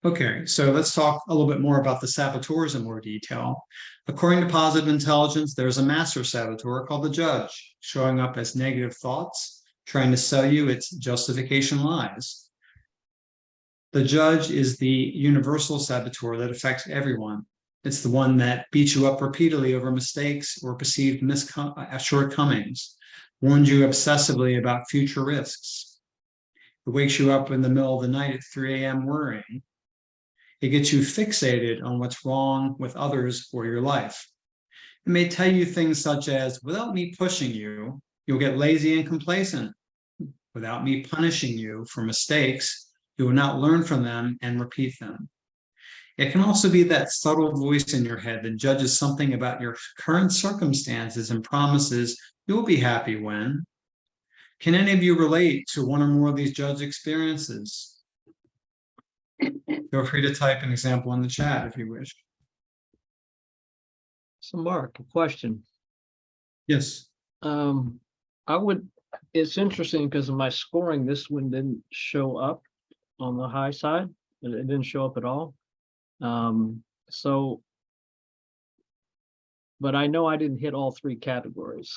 Okay, so let's talk a little bit more about the saboteurs in more detail. According to positive intelligence, there's a master saboteur called the judge, showing up as negative thoughts, trying to sell you its justification lies. The judge is the universal saboteur that affects everyone. It's the one that beats you up repeatedly over mistakes or perceived shortcomings, warns you obsessively about future risks. It wakes you up in the middle of the night at 3 a.m. worrying. It gets you fixated on what's wrong with others or your life. It may tell you things such as, without me pushing you, you'll get lazy and complacent. Without me punishing you for mistakes, you will not learn from them and repeat them. It can also be that subtle voice in your head that judges something about your current circumstances and promises you'll be happy when. Can any of you relate to one or more of these judge experiences? Feel free to type an example in the chat if you wish. So Mark, a question. Yes. It's interesting because of my scoring, this one didn't show up on the high side. It didn't show up at all. But I know I didn't hit all three categories.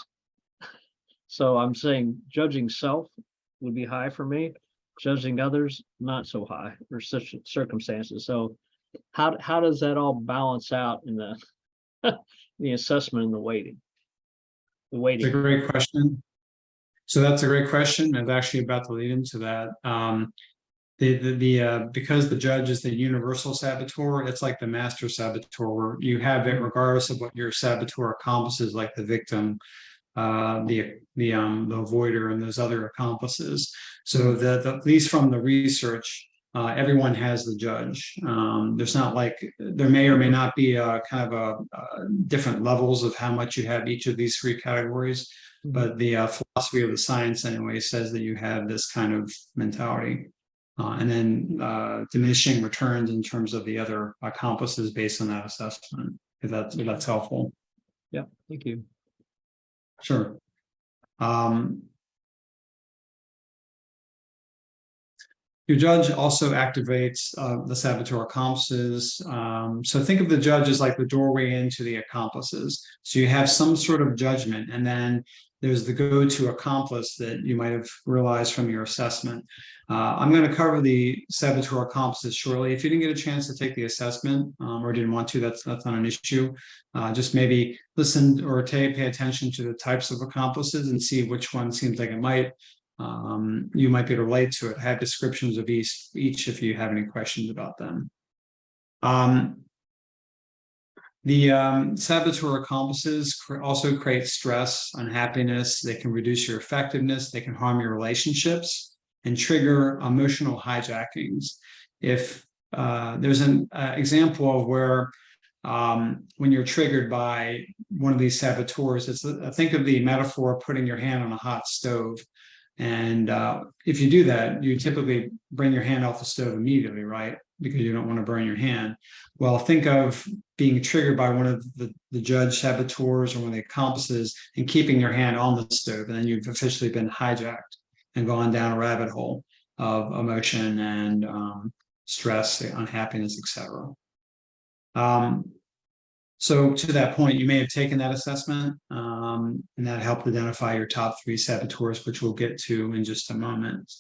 So I'm saying judging self would be high for me, judging others not so high, or such circumstances. So how does that all balance out in the the assessment and the weighting? It's a great question. So that's a great question. I was actually about to lead into that. Because the judge is the universal saboteur, it's like the master saboteur, where you have it regardless of what your saboteur accomplices, like the victim, the avoider, and those other accomplices. So at least from the research, everyone has the judge. There's not like, there may or may not be a kind of different levels of how much you have each of these three categories, but the philosophy of the science anyway says that you have this kind of mentality. And then diminishing returns in terms of the other accomplices based on that assessment, if that's helpful. Yeah, thank you. Sure. Your judge also activates the saboteur accomplices. So think of the judge as like the doorway into the accomplices. So you have some sort of judgment, and then there's the go-to accomplice that you might have realized from your assessment. I'm going to cover the saboteur accomplices shortly. If you didn't get a chance to take the assessment or didn't want to, that's not an issue. Just maybe listen or pay attention to the types of accomplices and see which one seems like it might you might be able to relate to it. Have descriptions of each if you have any questions about them. The saboteur accomplices also create stress, unhappiness. They can reduce your effectiveness. They can harm your relationships and trigger emotional hijackings. If there's an example of where when you're triggered by one of these saboteurs, think of the metaphor of putting your hand on a hot stove. And if you do that, you typically bring your hand off the stove immediately, right? Because you don't want to burn your hand. Well, think of being triggered by one of the judge saboteurs or one of the accomplices and keeping your hand on the stove. And then you've officially been hijacked and gone down a rabbit hole of emotion and stress, unhappiness, etc. So to that point, you may have taken that assessment, and that helped identify your top three saboteurs, which we'll get to in just a moment.